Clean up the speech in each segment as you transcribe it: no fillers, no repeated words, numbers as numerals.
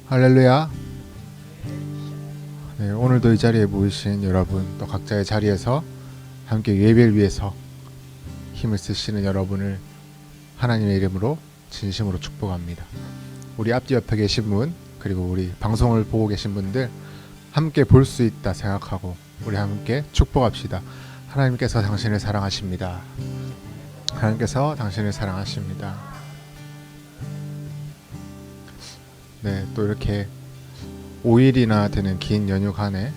할렐루야. 네, 오늘도 이 자리에 모이신 여러분, 또 각자의 자리에서 함께 예배를 위해서 힘을 쓰시는 여러분을 하나님의 이름으로 진심으로 축복합니다. 우리 앞뒤 옆에 계신 분, 그리고 우리 방송을 보고 계신 분들 함께 볼 수 있다 생각하고 우리 함께 축복합시다. 하나님께서 당신을 사랑하십니다. 하나님께서 당신을 사랑하십니다. 네, 또 이렇게 5일이나 되는 긴 연휴간에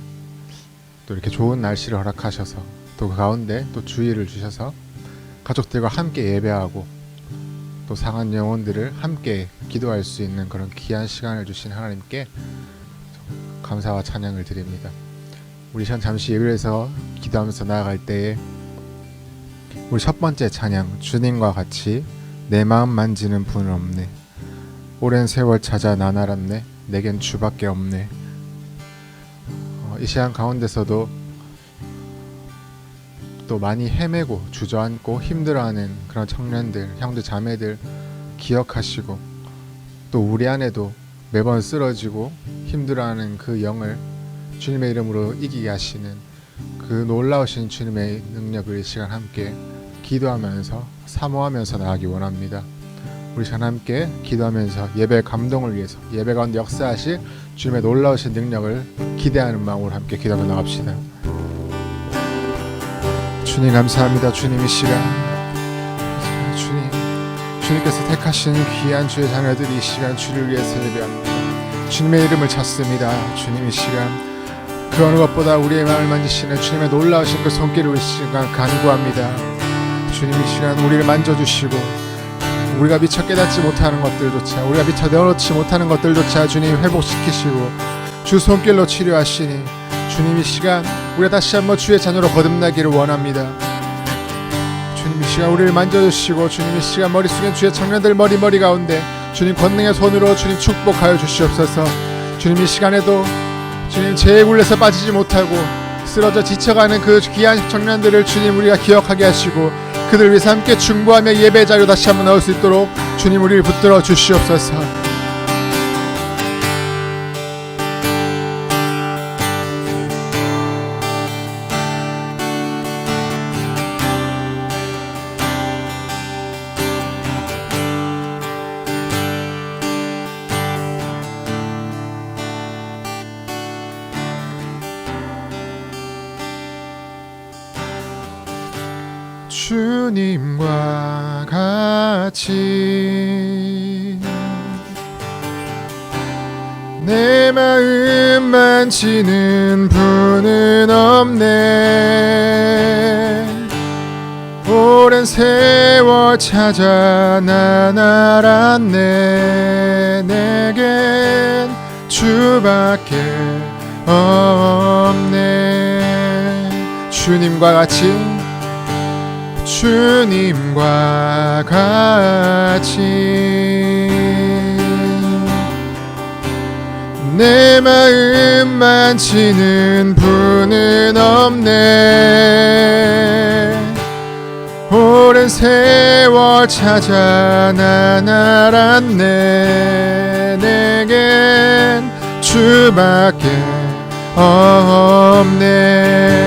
또 이렇게 좋은 날씨를 허락하셔서 또 그 가운데 또 주의를 주셔서 가족들과 함께 예배하고 또 상한 영혼들을 함께 기도할 수 있는 그런 귀한 시간을 주신 하나님께 감사와 찬양을 드립니다. 우리 잠시 예배에서 기도하면서 나아갈 때에 우리 첫 번째 찬양, 주님과 같이 내 마음 만지는 분은 없네. 오랜 세월 찾아 난 알았네. 내겐 주밖에 없네. 이 시간 가운데서도 또 많이 헤매고 주저앉고 힘들어하는 그런 청년들, 형들, 자매들 기억하시고 또 우리 안에도 매번 쓰러지고 힘들어하는 그 영을 주님의 이름으로 이기게 하시는 그 놀라우신 주님의 능력을 이 시간 함께 기도하면서 사모하면서 나가기 원합니다. 우리 시간 함께 기도하면서 예배 감동을 위해서 예배 가운데 역사하실 주님의 놀라우신 능력을 기대하는 마음으로 함께 기도하며 나갑시다. 주님 감사합니다. 주님 이 시간 주님께서 택하신 귀한 주의 자녀들이 이 시간 주를 위해서 예배합니다. 주님의 이름을 찾습니다. 주님 이 시간 그 어느 것보다 우리의 마음을 만지시는 주님의 놀라우신 그 손길을 이 시간 간구합니다. 주님 이 시간 우리를 만져주시고 우리가 미처 깨닫지 못하는 것들조차 우리가 미처 내어놓지 못하는 것들조차 주님 회복시키시고 주 손길로 치료하시니 주님 이 시간 우리가 다시 한번 주의 자녀로 거듭나기를 원합니다. 주님 이 시간 우리를 만져주시고 주님 이 시간 머리 숙인 주의 청년들 머리 가운데 주님 권능의 손으로 주님 축복하여 주시옵소서. 주님 이 시간에도 주님 죄의 굴레에서 빠지지 못하고 쓰러져 지쳐가는 그 귀한 청년들을 주님 우리가 기억하게 하시고 그들 위해서 함께 중보하며 예배 자료 다시 한번 나올 수 있도록 주님 우리를 붙들어 주시옵소서. 주님과 같이 내 마음 만지는 분은 없네. 오랜 세월 찾아 난 알았네. 내겐 주밖에 없네. 주님과 같이 주님과 같이 내 마음 만지는 분은 없네. 오랜 세월 찾아 난 알았네. 내겐 주밖에 없네.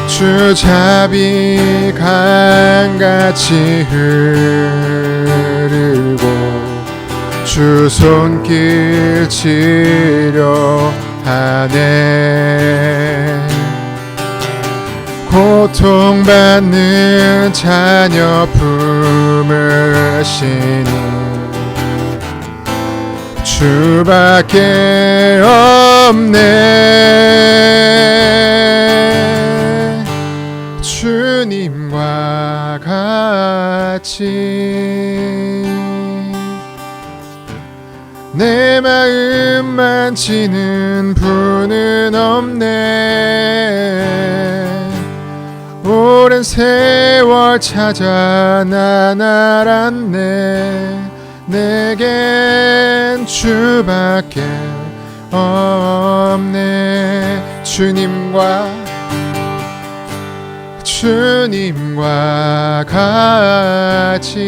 주 자비 강같이 흐르고 주 손길 치료하네. 고통받는 자녀 품으시니 주밖에 없네. 주님과 같이 내 마음 만지는 분은 없네. 오랜 세월 찾아 난 알았네. 내겐 주밖에 없네. 주님과 같이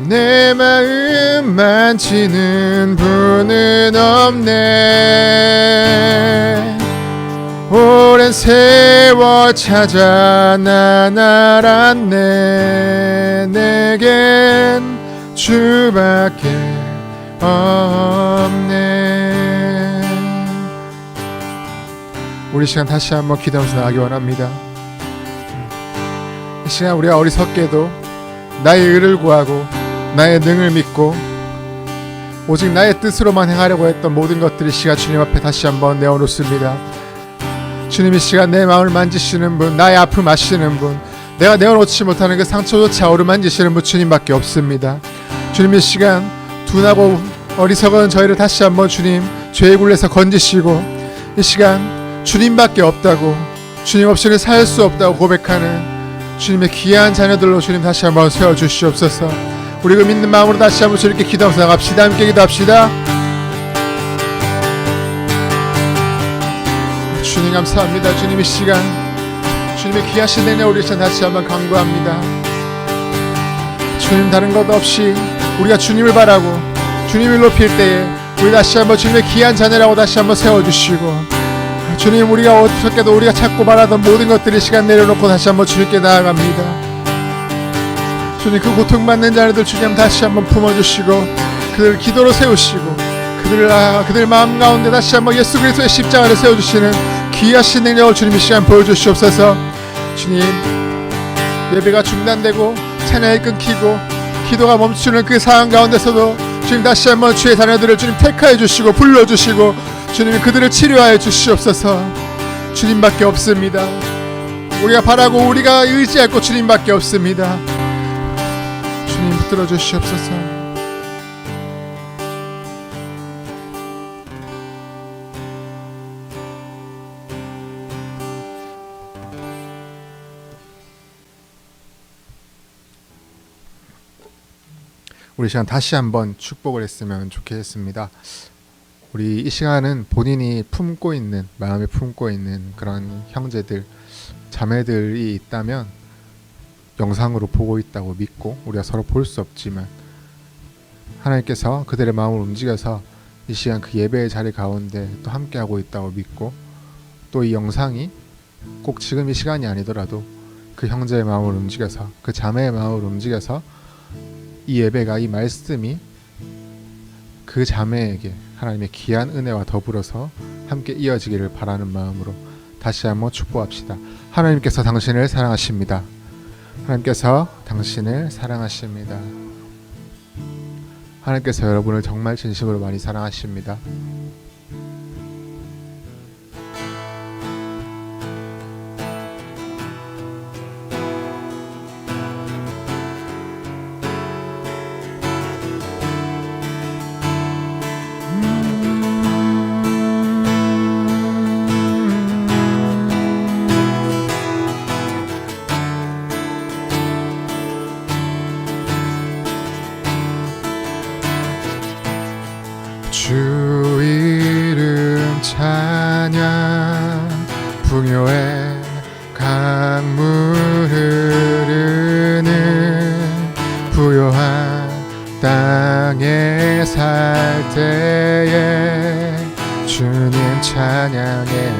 내 마음 만지는 분은 없네. 오랜 세월 찾아 난 알았네. 내겐 주밖에 없네. 우리 시간 다시 한번 기도하면서 나가기 원합니다. 이 시간 우리가 어리석게도 나의 의를 구하고 나의 능을 믿고 오직 나의 뜻으로만 행하려고 했던 모든 것들이 시간 주님 앞에 다시 한번 내어놓습니다. 주님, 이 시간 내 마음을 만지시는 분, 나의 아픔 아시는 분, 내가 내어놓지 못하는 그 상처조차 어루만지시는 분 주님밖에 없습니다. 주님, 이 시간 둔하고 어리석은 저희를 다시 한번 주님 죄의 굴레에서 건지시고 이 시간 주님밖에 없다고, 주님 없이는 살 수 없다고 고백하는 주님의 귀한 자녀들로 주님 다시 한번 세워주시옵소서. 우리 그 믿는 마음으로 다시 한번 주님께 기도하면서 나갑시다. 함께 기도합시다. 주님 감사합니다. 주님, 이 시간 주님의 귀하신 은혜 우리 시간 다시 한번 간구합니다. 주님, 다른 것 없이 우리가 주님을 바라고 주님을 높일 때에 우리 다시 한번 주님의 귀한 자녀라고 다시 한번 세워주시고, 주님, 우리가 어떻게도 우리가 찾고 바라던 모든 것들이 시간 내려놓고 다시 한번 주님께 나아갑니다. 주님, 그 고통받는 자녀들 주님 다시 한번 품어주시고 그들 기도로 세우시고 그들 마음 가운데 다시 한번 예수 그리스도의 십자가를 세워주시는 귀하신 능력을 주님 이 시간 보여주시옵소서. 주님, 예배가 중단되고 찬양이 끊기고 기도가 멈추는 그 상황 가운데서도 주님 다시 한번 주의 자녀들을 주님 택하여 주시고 불러주시고 주님이 그들을 치료하여 주시옵소서. 주님밖에 없습니다. 우리가 바라고 우리가 의지할 곳 주님밖에 없습니다. 주님 붙들어 주시옵소서. 우리 시간 다시 한번 축복을 했으면 좋겠습니다. 우리 이 시간은 본인이 품고 있는, 마음에 품고 있는 그런 형제들, 자매들이 있다면 영상으로 보고 있다고 믿고, 우리가 서로 볼 수 없지만 하나님께서 그들의 마음을 움직여서 이 시간 그 예배의 자리 가운데 또 함께하고 있다고 믿고, 또 이 영상이 꼭 지금 이 시간이 아니더라도 그 형제의 마음을 움직여서, 그 자매의 마음을 움직여서 이 예배가, 이 말씀이 그 자매에게 하나님의 귀한 은혜와 더불어서 함께 이어지기를 바라는 마음으로 다시 한번 축복합시다. 하나님께서 당신을 사랑하십니다. 하나님께서 당신을 사랑하십니다. 하나님께서 여러분을 정말 진심으로 많이 사랑하십니다. 주 이름 찬양, 풍요의 강물 흐르는 부요한 땅에 살 때에 주님 찬양해.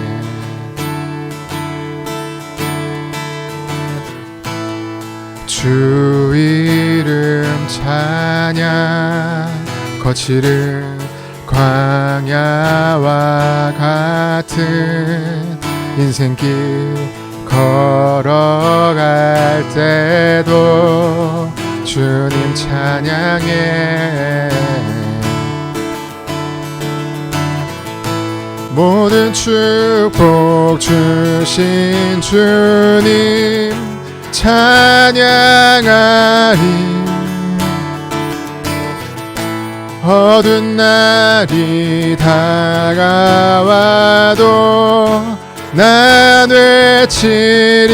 주 이름 찬양, 거칠은 광야와 같은 인생길 걸어갈 때도 주님 찬양해. 모든 축복 주신 주님 찬양하리. 어두운 날이 다가와도 난 외치리.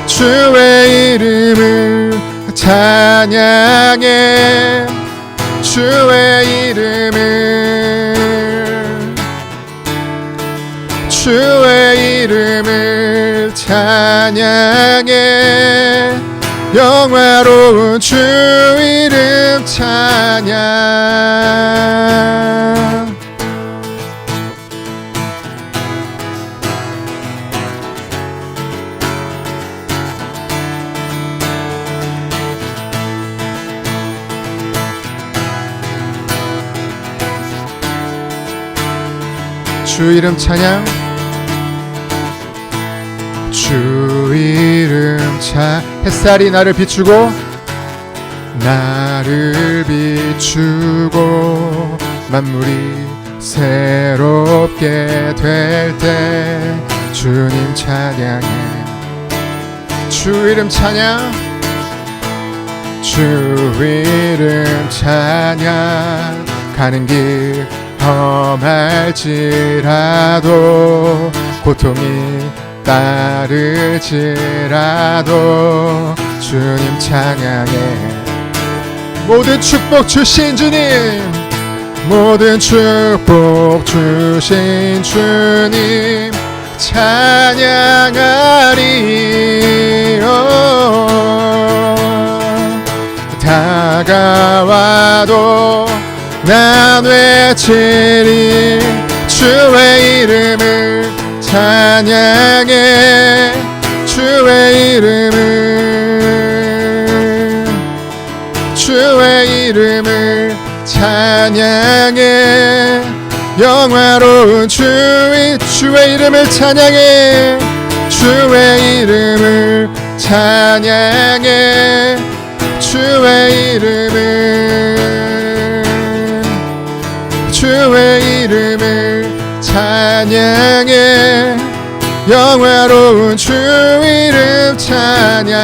주의 이름을 찬양해. 주의 이름을 찬양해. 영화로운 주 이름 이름 찬양. 주 이름 찬양. 주 이름 햇살이 나를 비추고 만물이 새롭게 될 때 주님 찬양해. 주 이름 찬양. 주 이름 찬양. 가는 길 험할지라도 고통이 따르지라도 주님 찬양해. 모든 축복 주신 주님, 모든 축복 주신 주님 찬양하리. 다가와도 난 외치리. 주의 이름을 찬양해. 주의 이름을 찬양해. 영화로운 주의 이름을 찬양해. 주의 이름을 찬양해. 주의 이름을 찬양해. 영화로운 주 이름 찬양.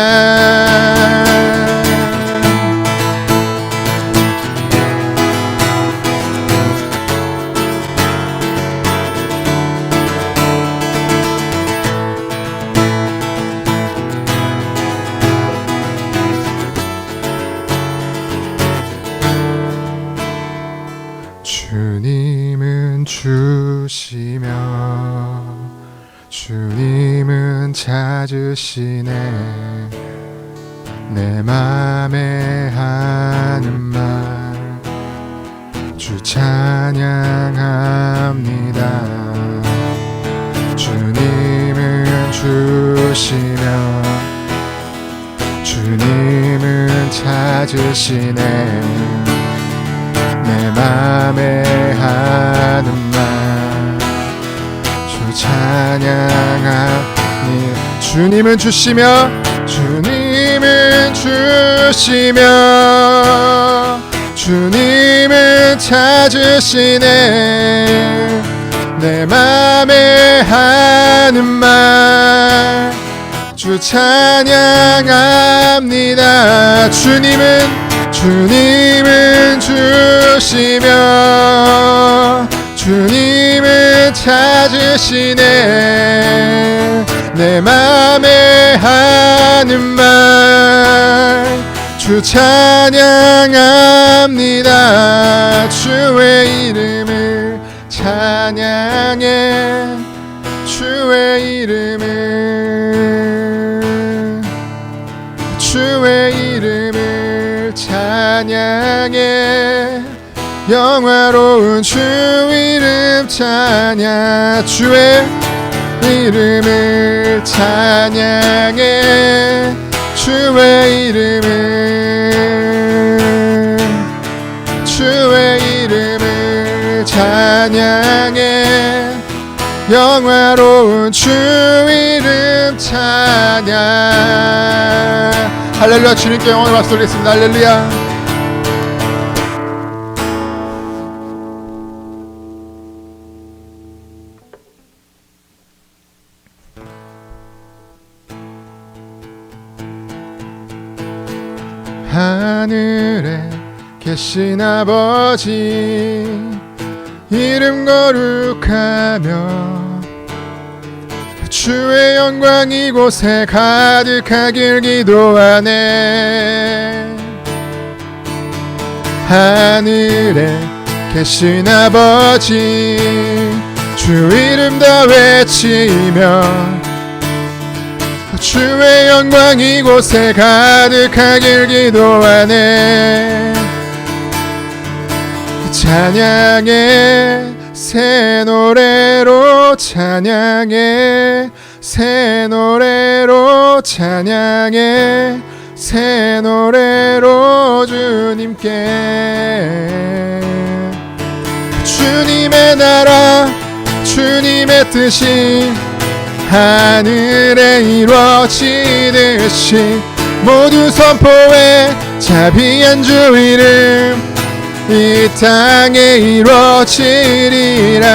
주님은 주시며 주님은 찾으시네. 내 맘에 하는 말 주 찬양합니다. 주님은 주시며 주님은 찾으시네. 내 맘에 하는 말 주 찬양하니. 주님은 주시며 주님은 주시며 주님은 찾으시네. 내 맘에 하는 말 주 찬양합니다. 주님은 주시며 주님은 찾으시네. 내 맘에 하는 말 주 찬양합니다. 주의 이름을 찬양해. 주의 이름을 찬양해. 영화로운 주 이름 찬양. 주의 이름을 찬양해. 주의 이름을 찬양해. 영화로운 주 이름 찬양. 할렐루야. 주님께 영광을 박수 올리겠습니다. 할렐루야. 하늘에 계신 아버지 이름 거룩하며 주의 영광 이곳에 가득하길 기도하네. 하늘에 계신 아버지 주 이름 다 외치며 주의 영광 이곳에 가득하길 기도하네. 찬양해 새 노래로 찬양해 새 노래로 찬양해 새 노래로 주님께 주님의 나라 주님의 뜻이 하늘에 이루어지듯이 모두 선포해 자비한 주 이름 이 땅에 이루어지리라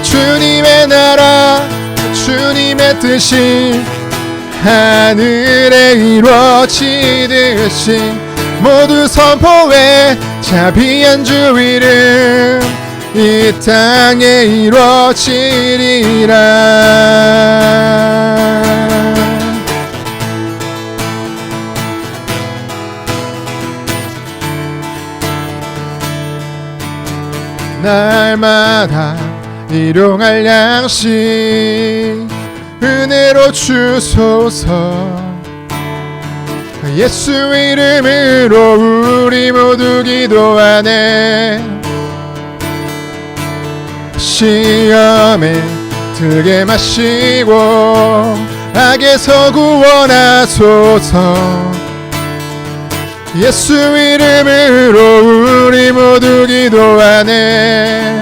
주님의 나라 주님의 뜻이 하늘에 이루어지듯이 모두 선포해 자비한 주 이름 이 땅에 이루어지리라 날마다 일용할 양식 은혜로 주소서 예수 이름으로 우리 모두 기도하네 시험에 들게 마시고 악에서 구원하소서 예수 이름으로 우리 모두 기도하네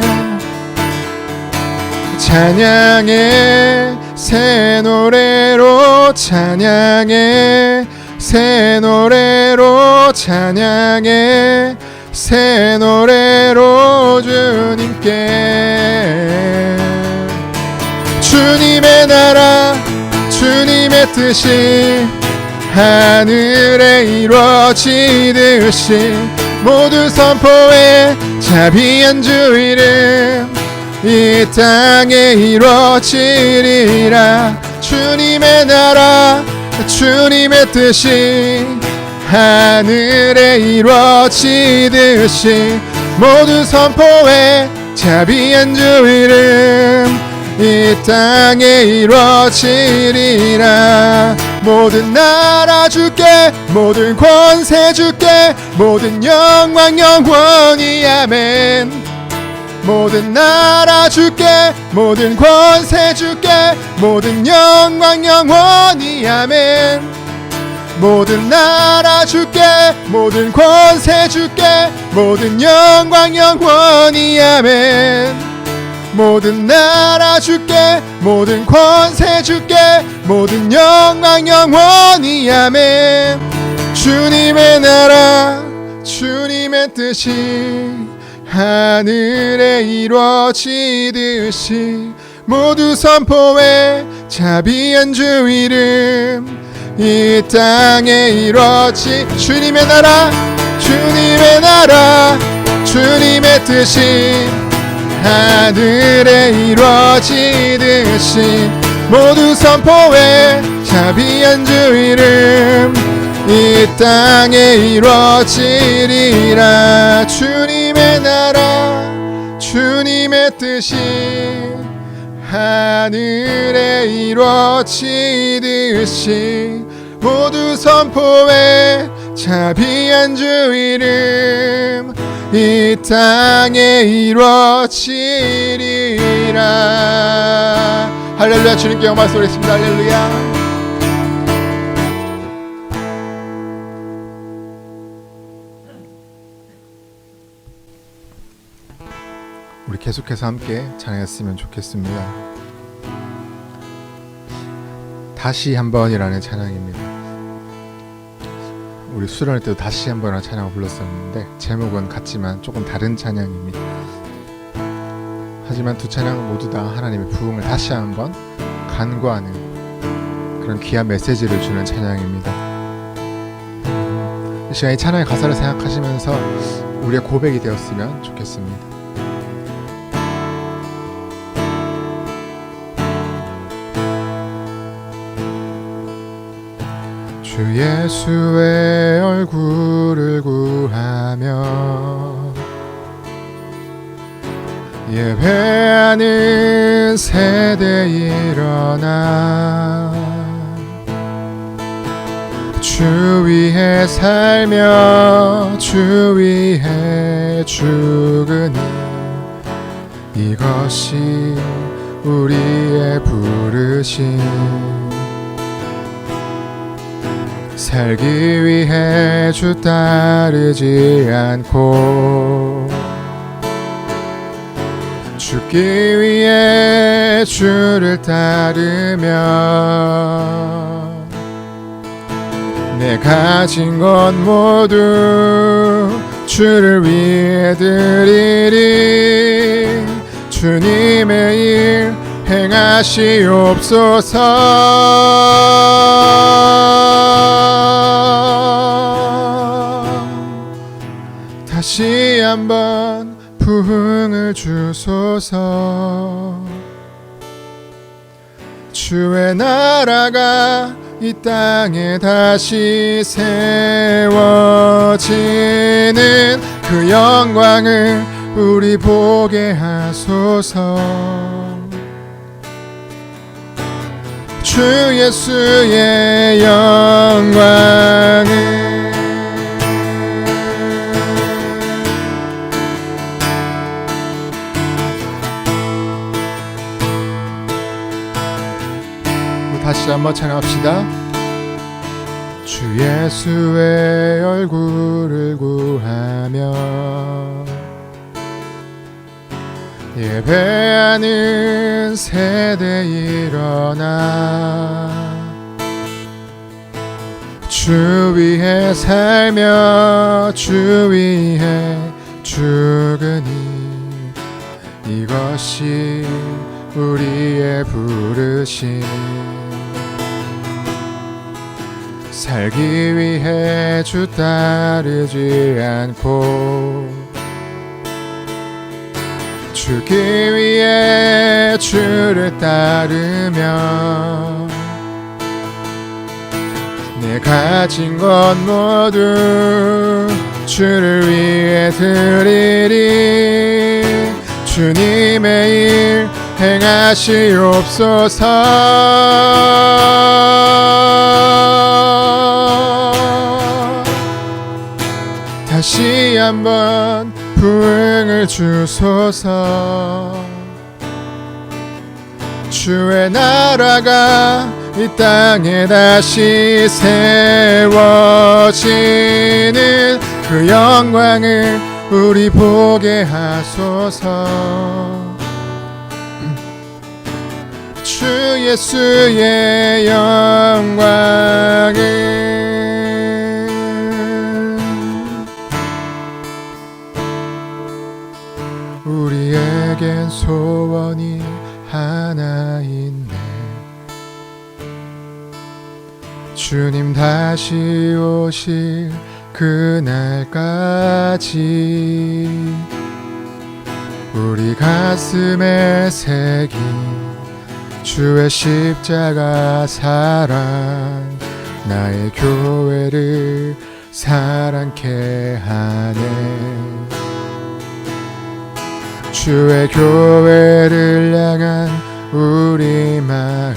찬양해 새 노래로 찬양해 새 노래로 찬양해 새 노래로 주님께 주님의 나라 주님의 뜻이 하늘에 이루어지듯이 모두 선포해 자비한 주 이름 이 땅에 이루어지리라 주님의 나라 주님의 뜻이 하늘에 이루어지듯이 모두 선포해 자비한 주 이름 이 땅에 이루어지리라 모든 나라 주께 모든 권세 주께 모든 영광 영원히 아멘 모든 나라 주께 모든 권세 주께 모든 영광 영원히 아멘 모든 나라 주께 모든 권세 주께 모든 영광 영원히 아멘 모든 나라 주께 모든 권세 주께 모든 영광 영원히 아멘 주님의 나라 주님의 뜻이 하늘에 이루어지듯이 모두 선포해 자비한 주 이름 이 땅에 이루어지 주님의 나라 주님의 나라 주님의 뜻이 하늘에 이루어지듯이 모두 선포해 자비한 주 이름 이 땅에 이루어지리라 주님의 나라 주님의 뜻이 하늘에 이루어지듯이 모두 선포해 자비한 주 이름 이 땅에 이루어지리라 할렐루야 주님께 영광 돌리겠습니다 할렐루야 우리 계속해서 함께 찬양했으면 좋겠습니다. 다시 한번이라는 찬양입니다. 우리 수련할 때도 다시 한번이라는 찬양을 불렀었는데 제목은 같지만 조금 다른 찬양입니다. 하지만 두 찬양은 모두 다 하나님의 부흥을 다시 한번 간구하는 그런 귀한 메시지를 주는 찬양입니다. 이 시간 이 찬양의 가사를 생각하시면서 우리의 고백이 되었으면 좋겠습니다. 주 예수의 얼굴을 구하며 예배하는 세대 일어나 주 위에 살며 주 위에 죽으니 이것이 우리의 부르심. 살기 위해 주 따르지 않고 죽기 위해 주를 따르며 내 가진 것 모두 주를 위해 드리리. 주님의 일 행하시옵소서. 다시 한번 부흥을 주소서. 주의 나라가 이 땅에 다시 세워지는 그 영광을 우리 보게 하소서. 주 예수의 영광을 다시 한번 찬양합시다. 주 예수의 얼굴을 구하며 예배하는 세대 일어나 주 위해 살며 주 위해 죽으니 이것이 우리의 부르심. 살기 위해 주 따르지 않고 죽기 위해 주를 따르며 내 가진 것 모두 주를 위해 드리리. 주님의 일 행하시옵소서. 다시 한번 부흥을 주소서. 주의 나라가 이 땅에 다시 세워지는 그 영광을 우리 보게 하소서. 주 예수의 영광을 우리에겐 소원이 하나 있네. 주님 다시 오실 그날까지 우리 가슴에 새긴 주의 십자가 사랑 나의 교회를 사랑케 하네. 주의 교회를 향한 우리 마음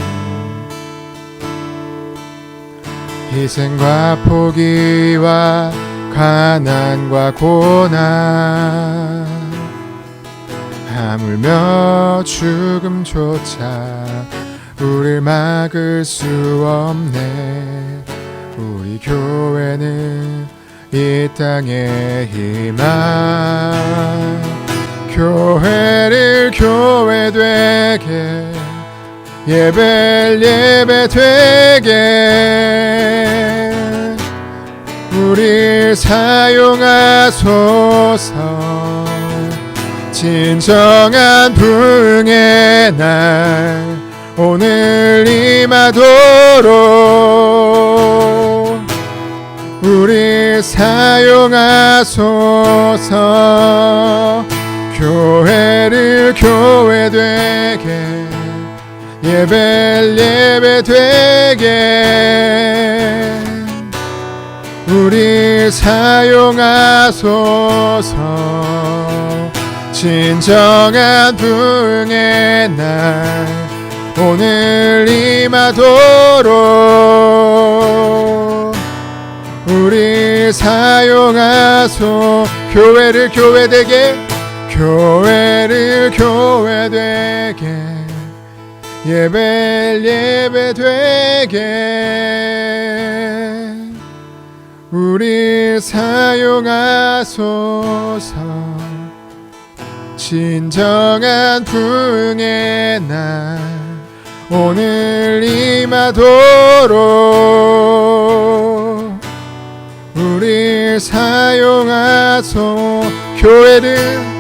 희생과 포기와 가난과 고난 하물며 죽음조차 우릴 막을 수 없네. 우리 교회는 이 땅의 희망. 교회를 교회 되게 예배를 예배 되게 우릴 사용하소서. 진정한 부흥의 날 오늘 임하도록 우릴 사용하소서. 교회를 교회 되게 예배를 예배 되게 우리 사용하소서. 진정한 부흥의 날 오늘 임하도록 우리 사용하소. 교회를 교회 되게 교회를 교회되게 예배를 예배되게 우리 사용하소서. 진정한 부흥의 날 오늘 임하도록 우리 사용하소. 교회를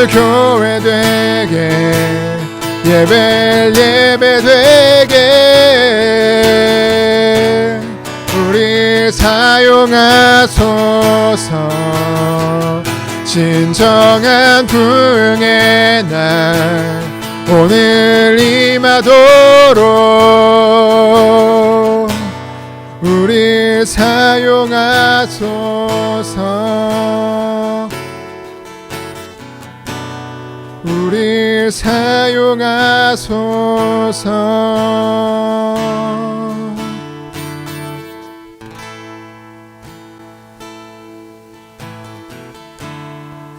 교회되게 예배를 예배되게 우리 사용하소서. 진정한 부흥의 날 오늘 임하도록 우리 사용하소서. 우리 사용하소서.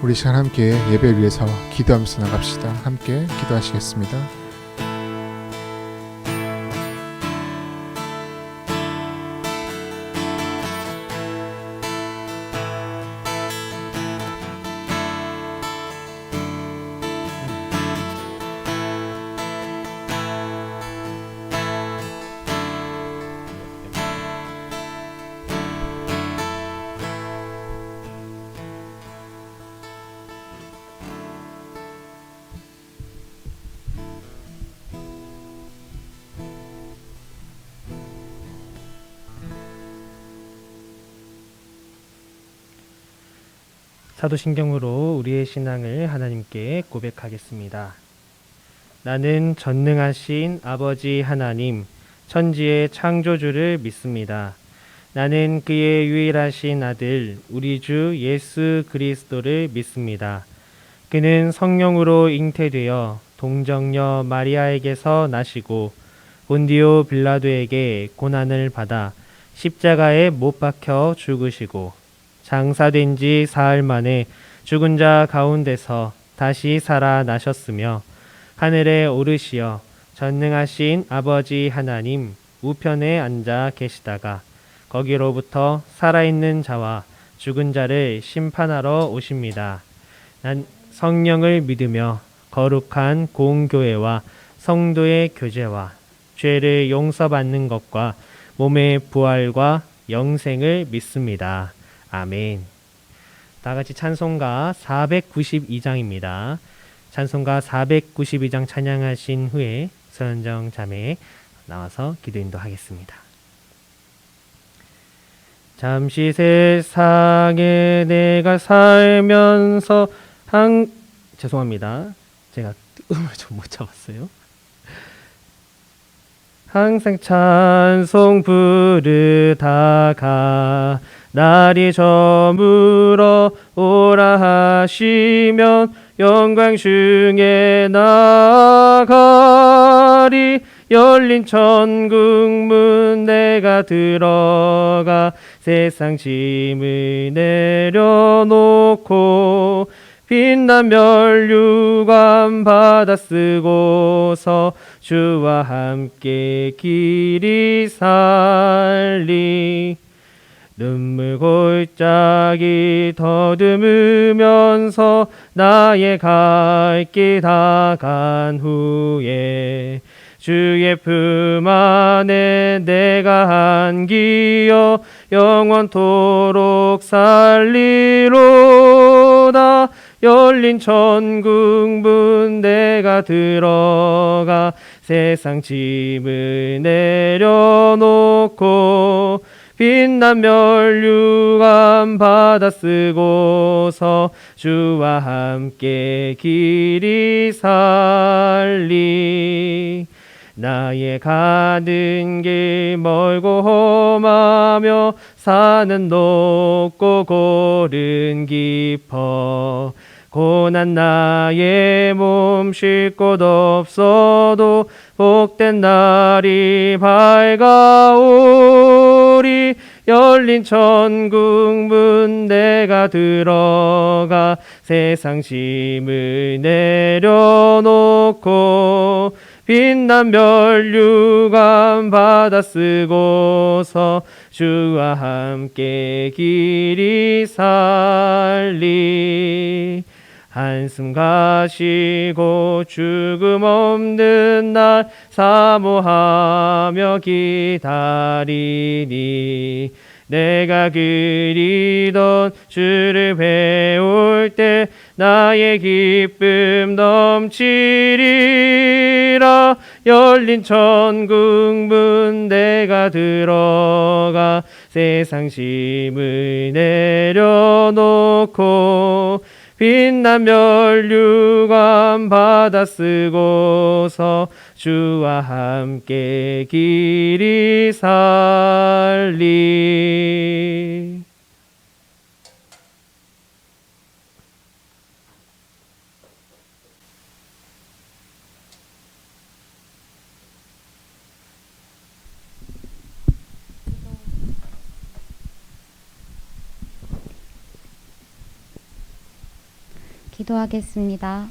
우리 시간 함께 예배를 위해서 기도하면서 나갑시다. 함께 기도하시겠습니다. 사도신경으로 우리의 신앙을 하나님께 고백하겠습니다. 나는 전능하신 아버지 하나님, 천지의 창조주를 믿습니다. 나는 그의 유일하신 아들, 우리 주 예수 그리스도를 믿습니다. 그는 성령으로 잉태되어 동정녀 마리아에게서 나시고 본디오 빌라도에게 고난을 받아 십자가에 못 박혀 죽으시고 장사된 지 사흘 만에 죽은 자 가운데서 다시 살아나셨으며 하늘에 오르시어 전능하신 아버지 하나님 우편에 앉아 계시다가 거기로부터 살아있는 자와 죽은 자를 심판하러 오십니다. 난 성령을 믿으며 거룩한 공교회와 성도의 교제와 죄를 용서받는 것과 몸의 부활과 영생을 믿습니다. 아멘. 다 같이 찬송가 492장입니다. 찬송가 492장 찬양하신 후에 서현정 자매 나와서 기도 인도하겠습니다. 잠시 세상에 내가 살면서 죄송합니다. 제가 음을 좀 못 잡았어요. 항상 찬송 부르다가 날이 저물어 오라 하시면 영광 중에 나가리. 열린 천국문 내가 들어가 세상 짐을 내려놓고 빛난 면류관 받아 쓰고서 주와 함께 길이 살리. 눈물 골짜기 더듬으면서 나의 갈 길 다 간 후에 주의 품 안에 내가 안기어 영원토록 살리로다. 열린 천국문 내가 들어가 세상 짐을 내려놓고 빛난 면류관 받아 쓰고서 주와 함께 길이 살리. 나의 가는 길 멀고 험하며 산은 높고 골은 깊어 고난 나의 몸 쉴 곳 없어도 복된 날이 밝아오리. 열린 천국문 내가 들어가 세상 짐을 내려놓고 빛난 면류관 받아 쓰고서 주와 함께 길이 살리. 한숨 가시고 죽음 없는 날 사모하며 기다리니. 내가 그리던 주를 배울 때 나의 기쁨 넘치리라. 열린 천국문 내가 들어가 세상 짐을 내려놓고 빛난 면류관 받아 쓰고서 주와 함께 길이 살리. 기도하겠습니다.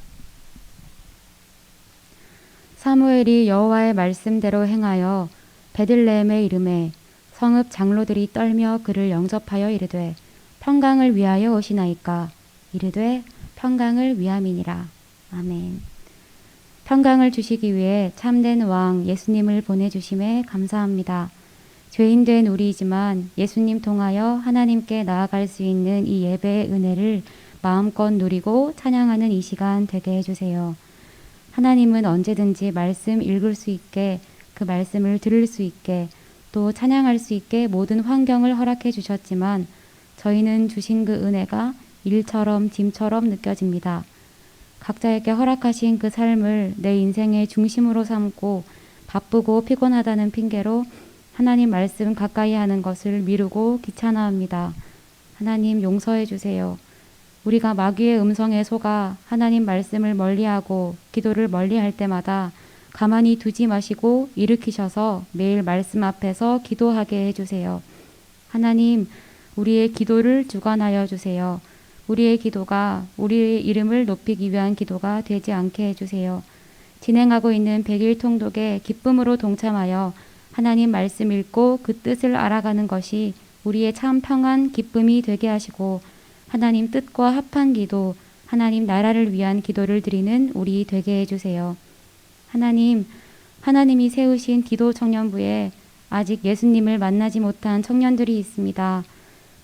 사무엘이 여호와의 말씀대로 행하여 베들레헴의 이름에 성읍 장로들이 떨며 그를 영접하여 이르되 평강을 위하여 오시나이까. 이르되 평강을 위함이니라. 아멘. 평강을 주시기 위해 참된 왕 예수님을 보내주심에 감사합니다. 죄인된 우리이지만 예수님 통하여 하나님께 나아갈 수 있는 이 예배의 은혜를 마음껏 누리고 찬양하는 이 시간 되게 해주세요. 하나님은 언제든지 말씀 읽을 수 있게, 그 말씀을 들을 수 있게, 또 찬양할 수 있게 모든 환경을 허락해 주셨지만 저희는 주신 그 은혜가 일처럼 짐처럼 느껴집니다. 각자에게 허락하신 그 삶을 내 인생의 중심으로 삼고 바쁘고 피곤하다는 핑계로 하나님 말씀 가까이 하는 것을 미루고 귀찮아합니다. 하나님 용서해 주세요. 우리가 마귀의 음성에 속아 하나님 말씀을 멀리하고 기도를 멀리할 때마다 가만히 두지 마시고 일으키셔서 매일 말씀 앞에서 기도하게 해주세요. 하나님, 우리의 기도를 주관하여 주세요. 우리의 기도가 우리의 이름을 높이기 위한 기도가 되지 않게 해주세요. 진행하고 있는 100일 통독에 기쁨으로 동참하여 하나님 말씀 읽고 그 뜻을 알아가는 것이 우리의 참 평안 기쁨이 되게 하시고 하나님 뜻과 합한 기도, 하나님 나라를 위한 기도를 드리는 우리 되게 해주세요. 하나님, 하나님이 세우신 기도 청년부에 아직 예수님을 만나지 못한 청년들이 있습니다.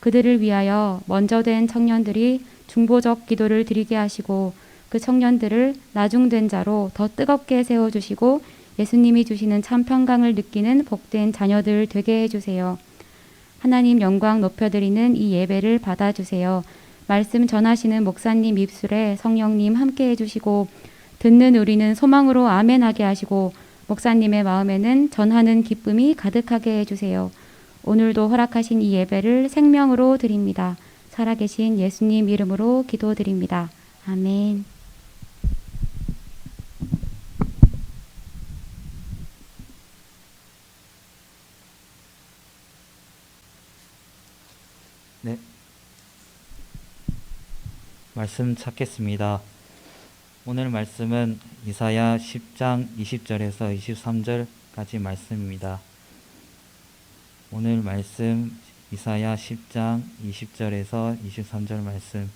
그들을 위하여 먼저 된 청년들이 중보적 기도를 드리게 하시고 그 청년들을 나중된 자로 더 뜨겁게 세워주시고 예수님이 주시는 참 평강을 느끼는 복된 자녀들 되게 해주세요. 하나님 영광 높여드리는 이 예배를 받아주세요. 말씀 전하시는 목사님 입술에 성령님 함께 해주시고 듣는 우리는 소망으로 아멘하게 하시고 목사님의 마음에는 전하는 기쁨이 가득하게 해주세요. 오늘도 허락하신 이 예배를 생명으로 드립니다. 살아계신 예수님 이름으로 기도드립니다. 아멘. 네. 말씀 찾겠습니다. 오늘 말씀은 이사야 10장 20절에서 23절까지 말씀입니다. 오늘 말씀 이사야 10장 20절에서 23절 말씀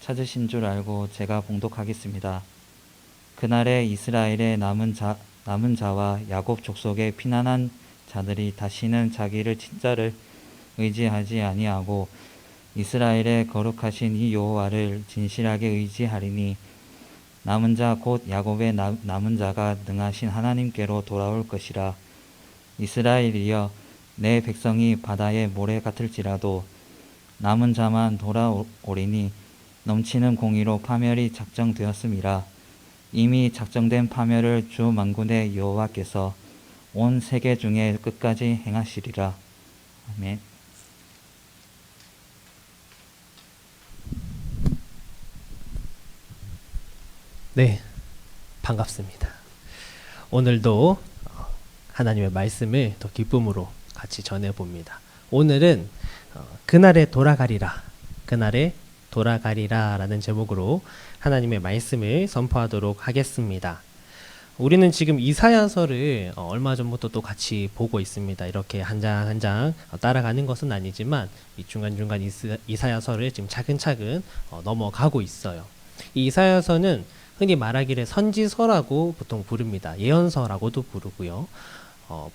찾으신 줄 알고 제가 봉독하겠습니다. 그날에 이스라엘의 남은 자와 야곱 족속의 피난한 자들이 다시는 자기를 친자를 의지하지 아니하고 이스라엘의 거룩하신 이 여호와를 진실하게 의지하리니 남은 자 곧 야곱의 남은 자가 능하신 하나님께로 돌아올 것이라. 이스라엘이여, 내 백성이 바다의 모래 같을지라도 남은 자만 돌아오리니 넘치는 공의로 파멸이 작정되었음이라. 이미 작정된 파멸을 주 만군의 여호와께서 온 세계 중에 끝까지 행하시리라. 아멘. 네, 반갑습니다. 오늘도 하나님의 말씀을 더 기쁨으로 같이 전해봅니다. 오늘은 그날에 돌아가리라, 그날에 돌아가리라 라는 제목으로 하나님의 말씀을 선포하도록 하겠습니다. 우리는 지금 이사야서를 얼마 전부터 또 같이 보고 있습니다. 이렇게 한 장 한 장 따라가는 것은 아니지만 이 중간중간 이사야서를 지금 차근차근 넘어가고 있어요. 이 이사야서는 흔히 말하기를 선지서라고 보통 부릅니다. 예언서라고도 부르고요.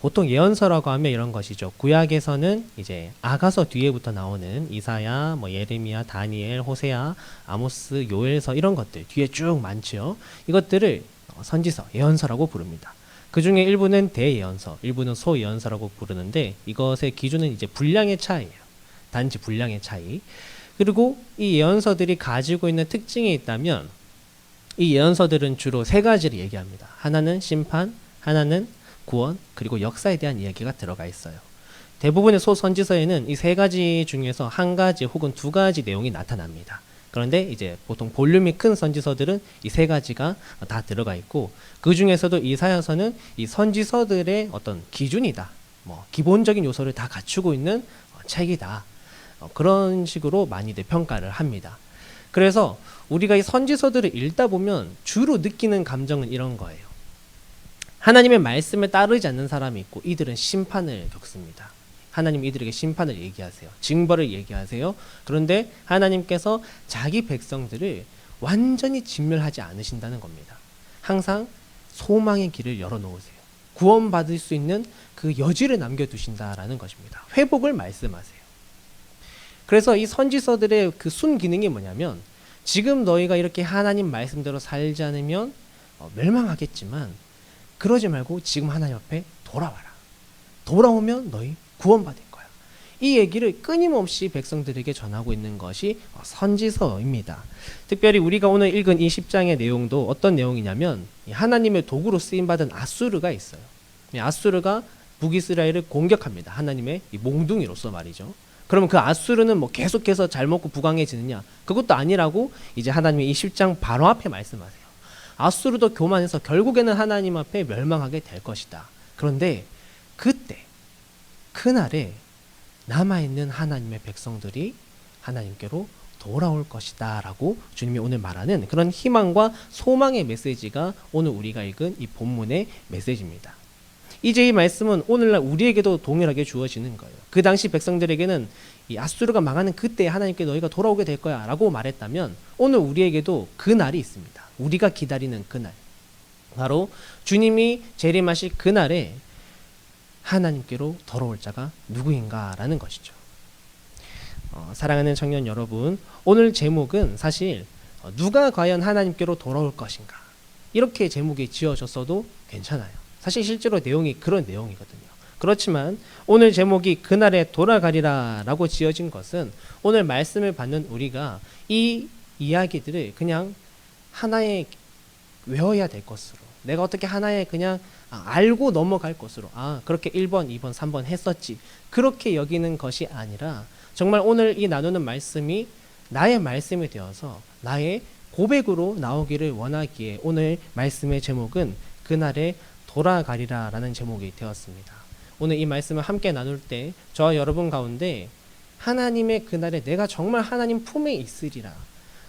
보통 예언서라고 하면 이런 것이죠. 구약에서는 이제 아가서 뒤에부터 나오는 이사야, 예레미야, 다니엘, 호세아, 아모스, 요엘서 이런 것들 뒤에 쭉 많죠. 이것들을 선지서, 예언서라고 부릅니다. 그 중에 일부는 대예언서, 일부는 소예언서라고 부르는데 이것의 기준은 이제 분량의 차이예요. 단지 분량의 차이. 그리고 이 예언서들이 가지고 있는 특징이 있다면 이 예언서들은 주로 세 가지를 얘기합니다. 하나는 심판, 하나는 구원, 그리고 역사에 대한 이야기가 들어가 있어요. 대부분의 소선지서에는 이 세 가지 중에서 한 가지 혹은 두 가지 내용이 나타납니다. 그런데 이제 보통 볼륨이 큰 선지서들은 이 세 가지가 다 들어가 있고 그 중에서도 이사야서는 이 선지서들의 어떤 기준이다. 기본적인 요소를 다 갖추고 있는 책이다. 그런 식으로 많이들 평가를 합니다. 그래서 우리가 이 선지서들을 읽다 보면 주로 느끼는 감정은 이런 거예요. 하나님의 말씀에 따르지 않는 사람이 있고 이들은 심판을 겪습니다. 하나님 이들에게 심판을 얘기하세요. 징벌을 얘기하세요. 그런데 하나님께서 자기 백성들을 완전히 진멸하지 않으신다는 겁니다. 항상 소망의 길을 열어놓으세요. 구원받을 수 있는 그 여지를 남겨두신다라는 것입니다. 회복을 말씀하세요. 그래서 이 선지서들의 그 순기능이 뭐냐면 지금 너희가 이렇게 하나님 말씀대로 살지 않으면 멸망하겠지만 그러지 말고 지금 하나님 앞에 돌아와라. 돌아오면 너희 구원받을 거야. 이 얘기를 끊임없이 백성들에게 전하고 있는 것이 선지서입니다. 특별히 우리가 오늘 읽은 이 10장의 내용도 어떤 내용이냐면 하나님의 도구로 쓰임받은 아수르가 있어요. 아수르가 북이스라엘을 공격합니다. 하나님의 몽둥이로서 말이죠. 그러면 그 아수르는 계속해서 잘 먹고 부강해지느냐? 그것도 아니라고 이제 하나님의 이 10장 바로 앞에 말씀하세요. 아수르도 교만해서 결국에는 하나님 앞에 멸망하게 될 것이다. 그런데 그때 그날에 남아있는 하나님의 백성들이 하나님께로 돌아올 것이다 라고 주님이 오늘 말하는 그런 희망과 소망의 메시지가 오늘 우리가 읽은 이 본문의 메시지입니다. 이제 이 말씀은 오늘날 우리에게도 동일하게 주어지는 거예요. 그 당시 백성들에게는 이 아수르가 망하는 그때 하나님께 너희가 돌아오게 될 거야 라고 말했다면 오늘 우리에게도 그 날이 있습니다. 우리가 기다리는 그날, 바로 주님이 재림하실 그날에 하나님께로 돌아올 자가 누구인가 라는 것이죠. 사랑하는 청년 여러분, 오늘 제목은 사실 누가 과연 하나님께로 돌아올 것인가 이렇게 제목이 지어졌어도 괜찮아요. 사실 실제로 내용이 그런 내용이거든요. 그렇지만 오늘 제목이 그날에 돌아가리라 라고 지어진 것은 오늘 말씀을 받는 우리가 이 이야기들을 그냥 하나의 외워야 될 것으로, 내가 어떻게 하나의 그냥 알고 넘어갈 것으로, 그렇게 1번, 2번, 3번 했었지, 그렇게 여기는 것이 아니라 정말 오늘 이 나누는 말씀이 나의 말씀이 되어서 나의 고백으로 나오기를 원하기에 오늘 말씀의 제목은 그날에 돌아가리라 라는 제목이 되었습니다. 오늘 이 말씀을 함께 나눌 때 저와 여러분 가운데 하나님의 그날에 내가 정말 하나님 품에 있으리라,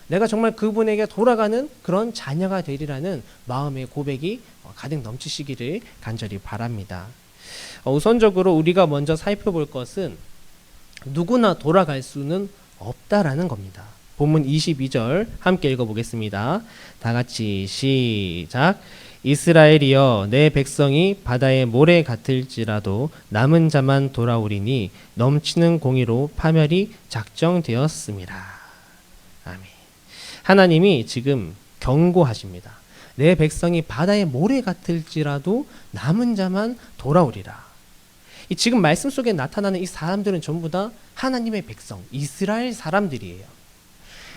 내가 정말 그분에게 돌아가는 그런 자녀가 되리라는 마음의 고백이 가득 넘치시기를 간절히 바랍니다. 우선적으로 우리가 먼저 살펴볼 것은 누구나 돌아갈 수는 없다라는 겁니다. 본문 22절 함께 읽어보겠습니다. 다 같이 시작. 이스라엘이여 내 백성이 바다의 모래 같을지라도 남은 자만 돌아오리니 넘치는 공의로 파멸이 작정되었습니다. 아멘. 하나님이 지금 경고하십니다. 내 백성이 바다의 모래 같을지라도 남은 자만 돌아오리라. 이 지금 말씀 속에 나타나는 이 사람들은 전부 다 하나님의 백성, 이스라엘 사람들이에요.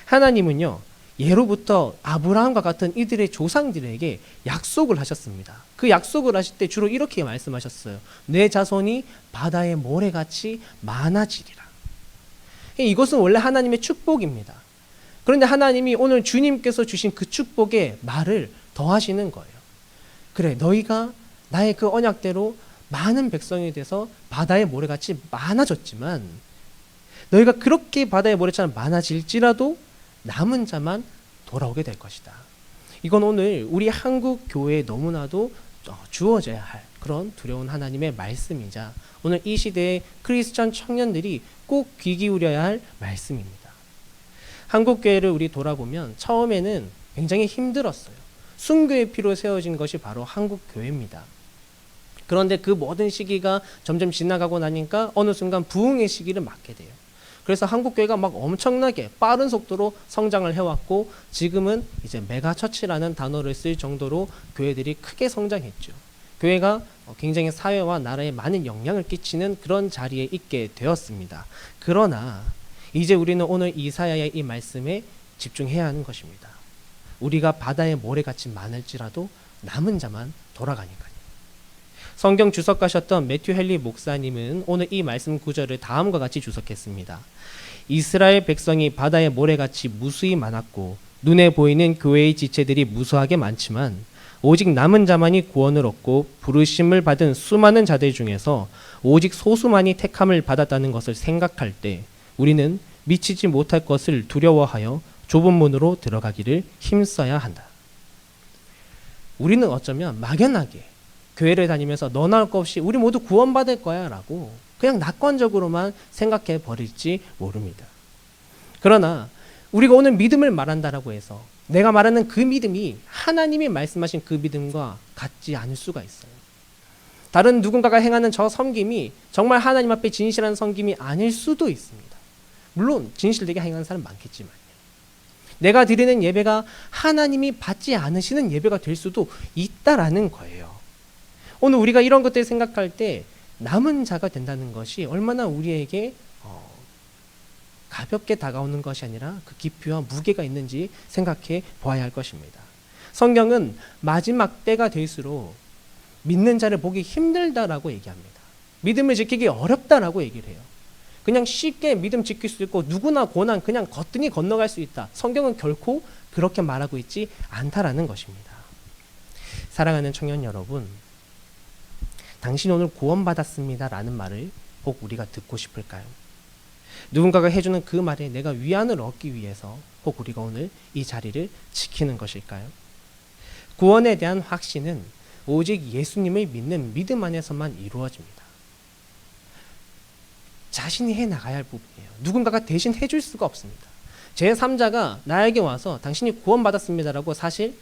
하나님은요, 예로부터 아브라함과 같은 이들의 조상들에게 약속을 하셨습니다. 그 약속을 하실 때 주로 이렇게 말씀하셨어요. 내 자손이 바다의 모래같이 많아지리라. 이것은 원래 하나님의 축복입니다. 그런데 하나님이 오늘 주님께서 주신 그 축복에 말을 더하시는 거예요. 그래, 너희가 나의 그 언약대로 많은 백성이 돼서 바다의 모래같이 많아졌지만 너희가 그렇게 바다의 모래처럼 많아질지라도 남은 자만 돌아오게 될 것이다. 이건 오늘 우리 한국 교회에 너무나도 주어져야 할 그런 두려운 하나님의 말씀이자 오늘 이 시대의 크리스천 청년들이 꼭 귀 기울여야 할 말씀입니다. 한국 교회를 우리 돌아보면 처음에는 굉장히 힘들었어요. 순교의 피로 세워진 것이 바로 한국 교회입니다. 그런데 그 모든 시기가 점점 지나가고 나니까 어느 순간 부흥의 시기를 맞게 돼요. 그래서 한국 교회가 막 엄청나게 빠른 속도로 성장을 해왔고 지금은 이제 메가처치라는 단어를 쓸 정도로 교회들이 크게 성장했죠. 교회가 굉장히 사회와 나라에 많은 영향을 끼치는 그런 자리에 있게 되었습니다. 그러나 이제 우리는 오늘 이사야의 이 말씀에 집중해야 하는 것입니다. 우리가 바다의 모래같이 많을지라도 남은 자만 돌아가니까요. 성경 주석가셨던 매튜 헨리 목사님은 오늘 이 말씀 구절을 다음과 같이 주석했습니다. 이스라엘 백성이 바다의 모래같이 무수히 많았고 눈에 보이는 교회의 지체들이 무수하게 많지만 오직 남은 자만이 구원을 얻고 부르심을 받은 수많은 자들 중에서 오직 소수만이 택함을 받았다는 것을 생각할 때 우리는 미치지 못할 것을 두려워하여 좁은 문으로 들어가기를 힘써야 한다. 우리는 어쩌면 막연하게 교회를 다니면서 너나 할 것 없이 우리 모두 구원받을 거야 라고 그냥 낙관적으로만 생각해 버릴지 모릅니다. 그러나 우리가 오늘 믿음을 말한다라고 해서 내가 말하는 그 믿음이 하나님이 말씀하신 그 믿음과 같지 않을 수가 있어요. 다른 누군가가 행하는 저 섬김이 정말 하나님 앞에 진실한 섬김이 아닐 수도 있습니다. 물론 진실되게 행하는 사람 많겠지만요. 내가 드리는 예배가 하나님이 받지 않으시는 예배가 될 수도 있다라는 거예요. 오늘 우리가 이런 것들을 생각할 때 남은 자가 된다는 것이 얼마나 우리에게 가볍게 다가오는 것이 아니라 그 깊이와 무게가 있는지 생각해 보아야 할 것입니다. 성경은 마지막 때가 될수록 믿는 자를 보기 힘들다라고 얘기합니다. 믿음을 지키기 어렵다라고 얘기를 해요. 그냥 쉽게 믿음 지킬 수 있고 누구나 고난 그냥 거뜬히 건너갈 수 있다. 성경은 결코 그렇게 말하고 있지 않다라는 것입니다. 사랑하는 청년 여러분, 당신 오늘 구원받았습니다 라는 말을 꼭 우리가 듣고 싶을까요? 누군가가 해주는 그 말에 내가 위안을 얻기 위해서 꼭 우리가 오늘 이 자리를 지키는 것일까요? 구원에 대한 확신은 오직 예수님을 믿는 믿음 안에서만 이루어집니다. 자신이 해나가야 할 부분이에요. 누군가가 대신 해줄 수가 없습니다. 제3자가 나에게 와서 당신이 구원받았습니다라고 사실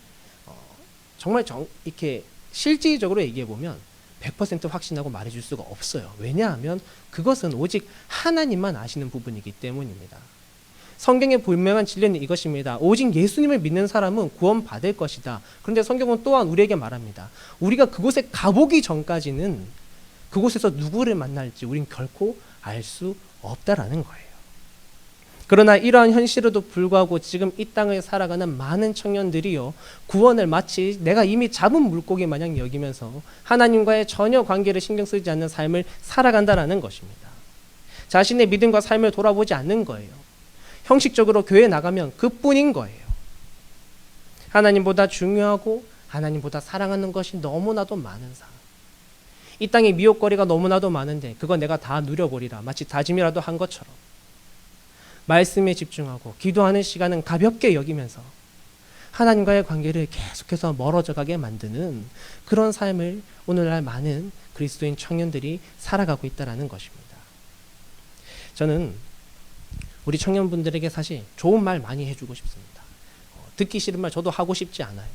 정말 이렇게 실질적으로 얘기해보면 100% 확신하고 말해줄 수가 없어요. 왜냐하면 그것은 오직 하나님만 아시는 부분이기 때문입니다. 성경의 분명한 진리는 이것입니다. 오직 예수님을 믿는 사람은 구원받을 것이다. 그런데 성경은 또한 우리에게 말합니다. 우리가 그곳에 가보기 전까지는 그곳에서 누구를 만날지 우린 결코 알 수 없다라는 거예요. 그러나 이러한 현실에도 불구하고 지금 이 땅을 살아가는 많은 청년들이요, 구원을 마치 내가 이미 잡은 물고기 마냥 여기면서 하나님과의 전혀 관계를 신경 쓰지 않는 삶을 살아간다라는 것입니다. 자신의 믿음과 삶을 돌아보지 않는 거예요. 형식적으로 교회에 나가면 그뿐인 거예요. 하나님보다 중요하고 하나님보다 사랑하는 것이 너무나도 많은 삶. 이 땅에 미혹거리가 너무나도 많은데 그거 내가 다 누려버리라. 마치 다짐이라도 한 것처럼. 말씀에 집중하고 기도하는 시간은 가볍게 여기면서 하나님과의 관계를 계속해서 멀어져 가게 만드는 그런 삶을 오늘날 많은 그리스도인 청년들이 살아가고 있다는 것입니다. 저는 우리 청년분들에게 사실 좋은 말 많이 해주고 싶습니다. 듣기 싫은 말 저도 하고 싶지 않아요.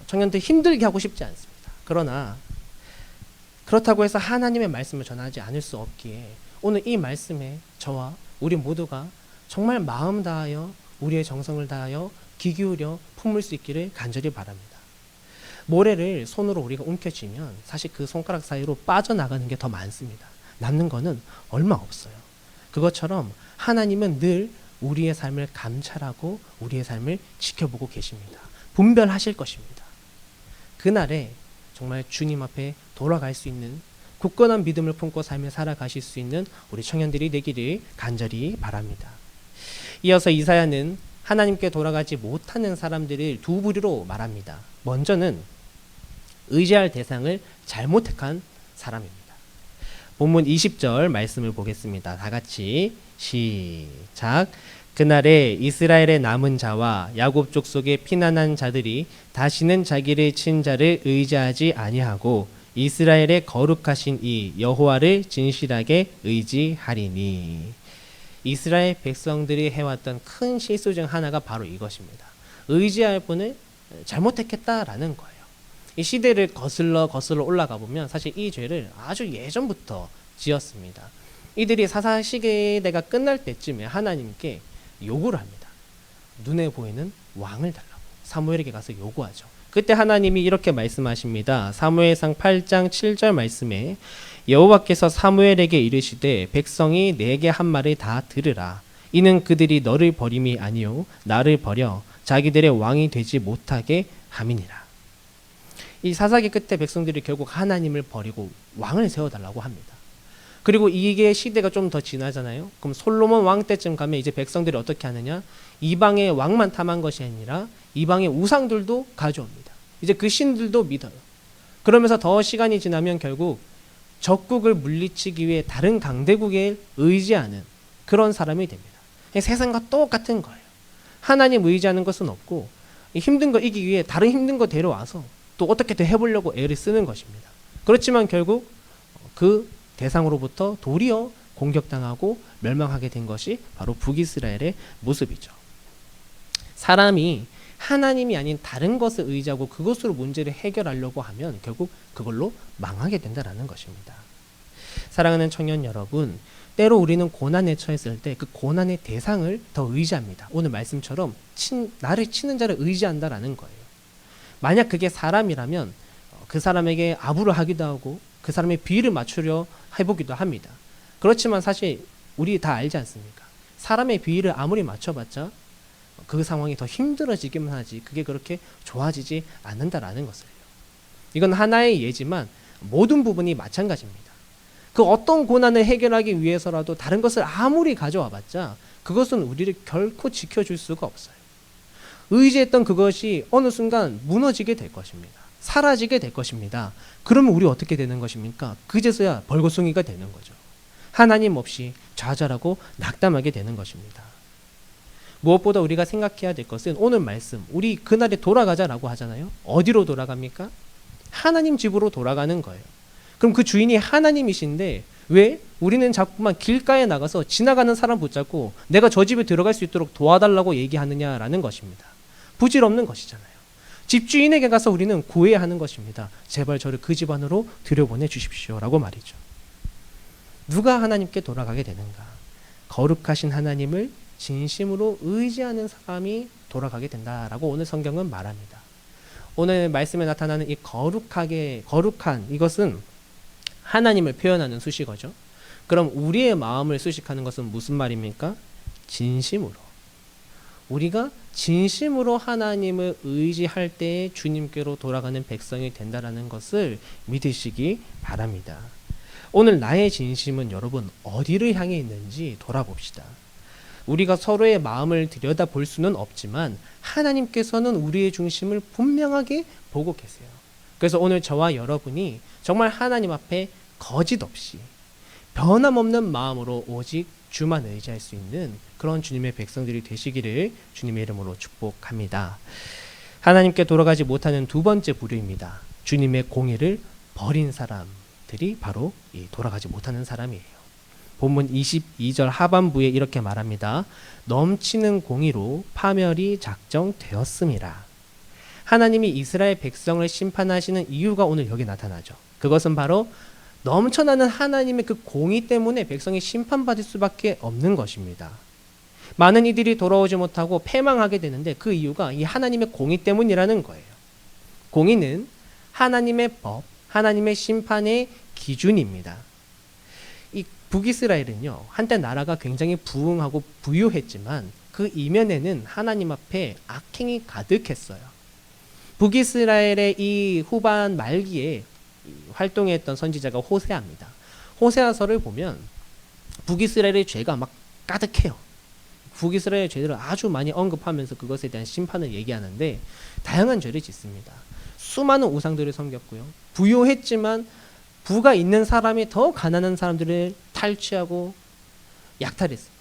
청년들 힘들게 하고 싶지 않습니다. 그러나 그렇다고 해서 하나님의 말씀을 전하지 않을 수 없기에 오늘 이 말씀에 저와 우리 모두가 정말 마음 다하여 우리의 정성을 다하여 귀 기울여 품을 수 있기를 간절히 바랍니다. 모래를 손으로 우리가 움켜쥐면 사실 그 손가락 사이로 빠져나가는 게 더 많습니다. 남는 거는 얼마 없어요. 그것처럼 하나님은 늘 우리의 삶을 감찰하고 우리의 삶을 지켜보고 계십니다. 분별하실 것입니다. 그날에 정말 주님 앞에 돌아갈 수 있는 굳건한 믿음을 품고 삶을 살아가실 수 있는 우리 청년들이 되기를 간절히 바랍니다. 이어서 이사야는 하나님께 돌아가지 못하는 사람들을 두 부류로 말합니다. 먼저는 의지할 대상을 잘못 택한 사람입니다. 본문 20절 말씀을 보겠습니다. 다 같이 시작. 그날에 이스라엘의 남은 자와 야곱 족속의 피난한 자들이 다시는 자기를 친 자를 의지하지 아니하고 이스라엘의 거룩하신 이 여호와를 진실하게 의지하리니. 이스라엘 백성들이 해왔던 큰 실수 중 하나가 바로 이것입니다. 의지할 분을 잘못 택했다라는 거예요. 이 시대를 거슬러 올라가 보면 사실 이 죄를 아주 예전부터 지었습니다. 이들이 사사 시대가 끝날 때쯤에 하나님께 요구를 합니다. 눈에 보이는 왕을 달라고 사무엘에게 가서 요구하죠. 그때 하나님이 이렇게 말씀하십니다. 사무엘상 8장 7절 말씀에 여호와께서 사무엘에게 이르시되 백성이 내게 한 말을 다 들으라. 이는 그들이 너를 버림이 아니요 나를 버려 자기들의 왕이 되지 못하게 함이니라. 이 사사기 끝에 백성들이 결국 하나님을 버리고 왕을 세워달라고 합니다. 그리고 이게 시대가 좀 더 지나잖아요. 그럼 솔로몬 왕 때쯤 가면 이제 백성들이 어떻게 하느냐? 이방의 왕만 탐한 것이 아니라 이방의 우상들도 가져옵니다. 이제 그 신들도 믿어요. 그러면서 더 시간이 지나면 결국 적국을 물리치기 위해 다른 강대국에 의지하는 그런 사람이 됩니다. 세상과 똑같은 거예요. 하나님 의지하는 것은 없고 힘든 거 이기기 위해 다른 힘든 거 데려와서 또 어떻게든 해보려고 애를 쓰는 것입니다. 그렇지만 결국 그 대상으로부터 도리어 공격당하고 멸망하게 된 것이 바로 북이스라엘의 모습이죠. 사람이 하나님이 아닌 다른 것을 의지하고 그것으로 문제를 해결하려고 하면 결국 그걸로 망하게 된다는 것입니다. 사랑하는 청년 여러분, 때로 우리는 고난에 처했을 때 그 고난의 대상을 더 의지합니다. 오늘 말씀처럼 나를 치는 자를 의지한다라는 거예요. 만약 그게 사람이라면 그 사람에게 아부를 하기도 하고 그 사람의 비위를 맞추려 해보기도 합니다. 그렇지만 사실 우리 다 알지 않습니까? 사람의 비위를 아무리 맞춰봤자 그 상황이 더 힘들어지기만 하지 그게 그렇게 좋아지지 않는다라는 것을요. 이건 하나의 예지만 모든 부분이 마찬가지입니다. 그 어떤 고난을 해결하기 위해서라도 다른 것을 아무리 가져와봤자 그것은 우리를 결코 지켜줄 수가 없어요. 의지했던 그것이 어느 순간 무너지게 될 것입니다. 사라지게 될 것입니다. 그러면 우리 어떻게 되는 것입니까? 그제서야 벌거숭이가 되는 거죠. 하나님 없이 좌절하고 낙담하게 되는 것입니다. 무엇보다 우리가 생각해야 될 것은 오늘 말씀, 우리 그날에 돌아가자라고 하잖아요. 어디로 돌아갑니까? 하나님 집으로 돌아가는 거예요. 그럼 그 주인이 하나님이신데 왜 우리는 자꾸만 길가에 나가서 지나가는 사람 붙잡고 내가 저 집에 들어갈 수 있도록 도와달라고 얘기하느냐라는 것입니다. 부질없는 것이잖아요. 집주인에게 가서 우리는 구애하는 것입니다. 제발 저를 그 집 안으로 들여보내 주십시오라고 말이죠. 누가 하나님께 돌아가게 되는가? 거룩하신 하나님을 진심으로 의지하는 사람이 돌아가게 된다라고 오늘 성경은 말합니다. 오늘 말씀에 나타나는 이 거룩한 이것은 하나님을 표현하는 수식어죠. 그럼 우리의 마음을 수식하는 것은 무슨 말입니까? 진심으로. 우리가 진심으로 하나님을 의지할 때에 주님께로 돌아가는 백성이 된다라는 것을 믿으시기 바랍니다. 오늘 나의 진심은 여러분 어디를 향해 있는지 돌아봅시다. 우리가 서로의 마음을 들여다볼 수는 없지만 하나님께서는 우리의 중심을 분명하게 보고 계세요. 그래서 오늘 저와 여러분이 정말 하나님 앞에 거짓 없이 변함없는 마음으로 오직 주만 의지할 수 있는 그런 주님의 백성들이 되시기를 주님의 이름으로 축복합니다. 하나님께 돌아가지 못하는 두 번째 부류입니다. 주님의 공의를 버린 사람들이 바로 이 돌아가지 못하는 사람이에요. 본문 22절 하반부에 이렇게 말합니다. 넘치는 공의로 파멸이 작정되었음이라. 하나님이 이스라엘 백성을 심판하시는 이유가 오늘 여기 나타나죠. 그것은 바로 넘쳐나는 하나님의 그 공의 때문에 백성이 심판받을 수밖에 없는 것입니다. 많은 이들이 돌아오지 못하고 패망하게 되는데 그 이유가 이 하나님의 공의 때문이라는 거예요. 공의는 하나님의 법, 하나님의 심판의 기준입니다. 이 북이스라엘은요, 한때 나라가 굉장히 부흥하고 부유했지만 그 이면에는 하나님 앞에 악행이 가득했어요. 북이스라엘의 이 후반 말기에 활동했던 선지자가 호세아입니다. 호세아서를 보면 북이스라엘의 죄가 막 가득해요. 북이스라엘의 죄를 아주 많이 언급하면서 그것에 대한 심판을 얘기하는데 다양한 죄를 짓습니다. 수많은 우상들을 섬겼고요. 부유했지만 부가 있는 사람이 더 가난한 사람들을 탈취하고 약탈했습니다.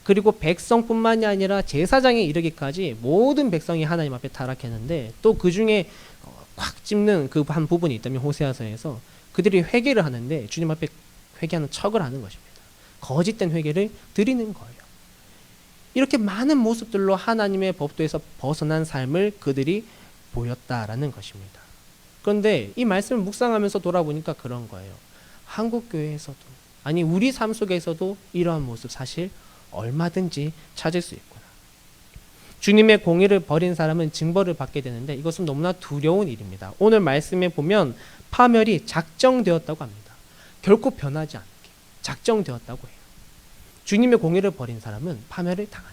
그리고 백성뿐만이 아니라 제사장에 이르기까지 모든 백성이 하나님 앞에 타락했는데 또 그 중에 꽉 찝는 그 한 부분이 있다면 호세아서에서 그들이 회개를 하는데 주님 앞에 회개하는 척을 하는 것입니다. 거짓된 회개를 드리는 거예요. 이렇게 많은 모습들로 하나님의 법도에서 벗어난 삶을 그들이 보였다라는 것입니다. 그런데 이 말씀을 묵상하면서 돌아보니까 그런 거예요. 한국 교회에서도 아니 우리 삶 속에서도 이러한 모습 사실 얼마든지 찾을 수 있구나. 주님의 공의를 버린 사람은 징벌을 받게 되는데 이것은 너무나 두려운 일입니다. 오늘 말씀에 보면 파멸이 작정되었다고 합니다. 결코 변하지 않게 작정되었다고 해요. 주님의 공의를 버린 사람은 파멸을 당한다.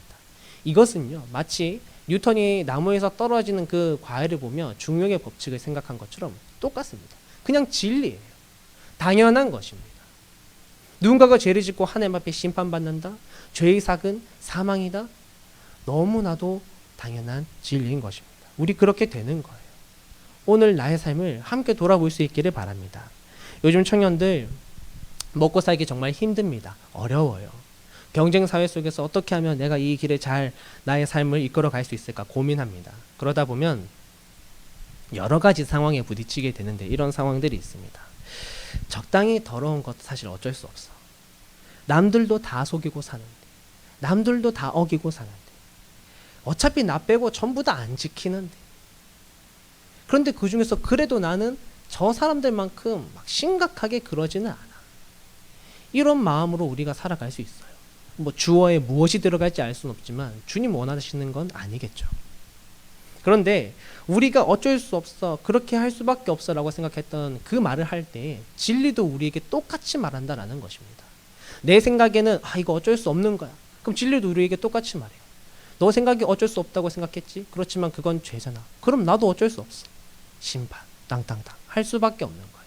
이것은요 마치 뉴턴이 나무에서 떨어지는 그 과일을 보며 중력의 법칙을 생각한 것처럼 똑같습니다. 그냥 진리예요. 당연한 것입니다. 누군가가 죄를 짓고 하나님 앞에 심판받는다. 죄의 삭은 사망이다. 너무나도 당연한 진리인 것입니다. 우리 그렇게 되는 거예요. 오늘 나의 삶을 함께 돌아볼 수 있기를 바랍니다. 요즘 청년들 먹고 살기 정말 힘듭니다. 어려워요. 경쟁 사회 속에서 어떻게 하면 내가 이 길에 잘 나의 삶을 이끌어 갈 수 있을까 고민합니다. 그러다 보면 여러 가지 상황에 부딪히게 되는데 이런 상황들이 있습니다. 적당히 더러운 것도 사실 어쩔 수 없어. 남들도 다 속이고 사는데 남들도 다 어기고 사는데 어차피 나 빼고 전부 다 안 지키는데 그런데 그 중에서 그래도 나는 저 사람들만큼 막 심각하게 그러지는 않아. 이런 마음으로 우리가 살아갈 수 있어요. 뭐 주어에 무엇이 들어갈지 알 수는 없지만 주님 원하시는 건 아니겠죠. 그런데 우리가 어쩔 수 없어 그렇게 할 수밖에 없어 라고 생각했던 그 말을 할 때 진리도 우리에게 똑같이 말한다라는 것입니다. 내 생각에는 이거 어쩔 수 없는 거야. 그럼 진리도 우리에게 똑같이 말해요. 너 생각이 어쩔 수 없다고 생각했지? 그렇지만 그건 죄잖아. 그럼 나도 어쩔 수 없어. 심판 땅땅땅 할 수밖에 없는 거예요.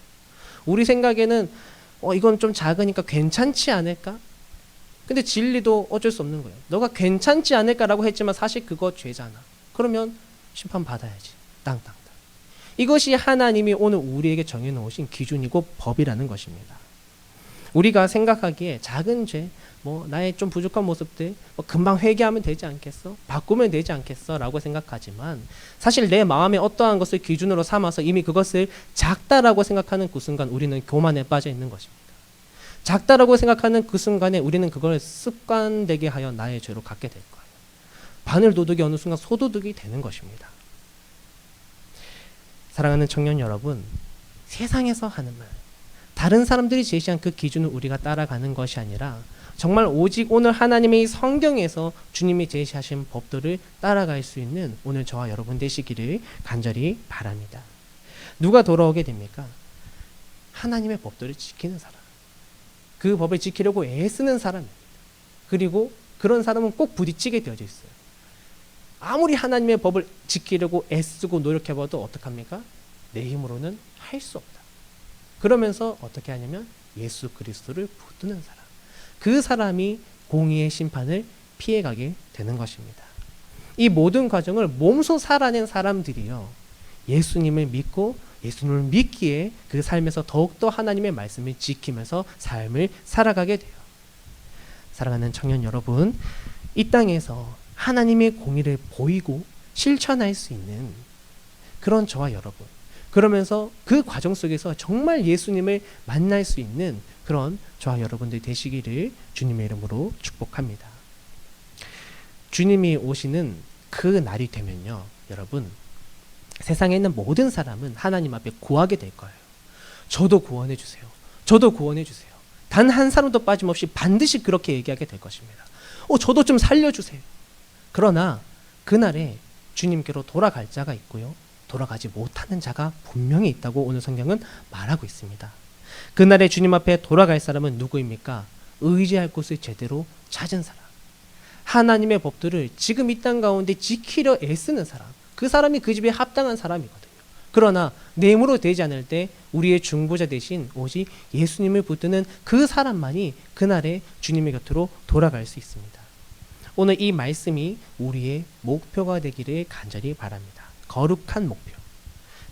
우리 생각에는 이건 좀 작으니까 괜찮지 않을까? 근데 진리도 어쩔 수 없는 거예요. 너가 괜찮지 않을까라고 했지만 사실 그거 죄잖아. 그러면 심판 받아야지. 땅땅땅. 이것이 하나님이 오늘 우리에게 정해놓으신 기준이고 법이라는 것입니다. 우리가 생각하기에 작은 죄, 나의 좀 부족한 모습들 금방 회개하면 되지 않겠어? 바꾸면 되지 않겠어? 라고 생각하지만 사실 내 마음에 어떠한 것을 기준으로 삼아서 이미 그것을 작다라고 생각하는 그 순간 우리는 교만에 빠져 있는 것입니다. 작다라고 생각하는 그 순간에 우리는 그걸 습관되게 하여 나의 죄로 갖게 될 거예요. 바늘 도둑이 어느 순간 소도둑이 되는 것입니다. 사랑하는 청년 여러분, 세상에서 하는 말, 다른 사람들이 제시한 그 기준을 우리가 따라가는 것이 아니라 정말 오직 오늘 하나님의 성경에서 주님이 제시하신 법도를 따라갈 수 있는 오늘 저와 여러분 되시기를 간절히 바랍니다. 누가 돌아오게 됩니까? 하나님의 법도를 지키는 사람. 그 법을 지키려고 애쓰는 사람입니다. 그리고 그런 사람은 꼭 부딪히게 되어져 있어요. 아무리 하나님의 법을 지키려고 애쓰고 노력해봐도 어떡합니까? 내 힘으로는 할 수 없다. 그러면서 어떻게 하냐면 예수 그리스도를 붙드는 사람. 그 사람이 공의의 심판을 피해가게 되는 것입니다. 이 모든 과정을 몸소 살아낸 사람들이요. 예수님을 믿고 예수님을 믿기에 그 삶에서 더욱더 하나님의 말씀을 지키면서 삶을 살아가게 돼요. 사랑하는 청년 여러분, 이 땅에서 하나님의 공의를 보이고 실천할 수 있는 그런 저와 여러분, 그러면서 그 과정 속에서 정말 예수님을 만날 수 있는 그런 저와 여러분들 되시기를 주님의 이름으로 축복합니다. 주님이 오시는 그 날이 되면요, 여러분, 세상에 있는 모든 사람은 하나님 앞에 구하게 될 거예요. 저도 구원해 주세요. 저도 구원해 주세요. 단 한 사람도 빠짐없이 반드시 그렇게 얘기하게 될 것입니다. 저도 좀 살려주세요. 그러나 그날에 주님께로 돌아갈 자가 있고요, 돌아가지 못하는 자가 분명히 있다고 오늘 성경은 말하고 있습니다. 그날에 주님 앞에 돌아갈 사람은 누구입니까? 의지할 곳을 제대로 찾은 사람, 하나님의 법들을 지금 이 땅 가운데 지키려 애쓰는 사람, 그 사람이 그 집에 합당한 사람이거든요. 그러나 내 힘으로 되지 않을 때 우리의 중보자 대신 오직 예수님을 붙드는 그 사람만이 그날에 주님의 곁으로 돌아갈 수 있습니다. 오늘 이 말씀이 우리의 목표가 되기를 간절히 바랍니다. 거룩한 목표.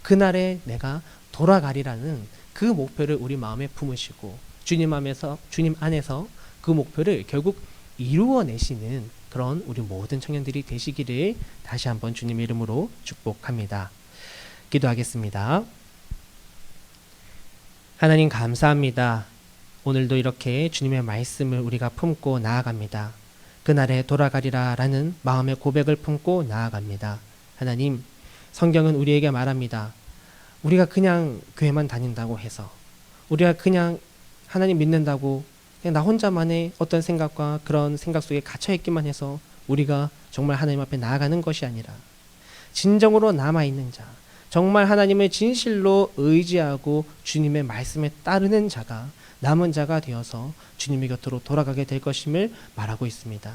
그날에 내가 돌아가리라는 그 그 목표를 우리 마음에 품으시고 주님 안에서 그 목표를 결국 이루어내시는 그런 우리 모든 청년들이 되시기를 다시 한번 주님의 이름으로 축복합니다. 기도하겠습니다. 하나님 감사합니다. 오늘도 이렇게 주님의 말씀을 우리가 품고 나아갑니다. 그날에 돌아가리라 라는 마음의 고백을 품고 나아갑니다. 하나님, 성경은 우리에게 말합니다. 우리가 그냥 교회만 다닌다고 해서, 우리가 그냥 하나님 믿는다고 그냥 나 혼자만의 어떤 생각과 그런 생각 속에 갇혀있기만 해서 우리가 정말 하나님 앞에 나아가는 것이 아니라 진정으로 남아있는 자, 정말 하나님을 진실로 의지하고 주님의 말씀에 따르는 자가, 남은 자가 되어서 주님의 곁으로 돌아가게 될 것임을 말하고 있습니다.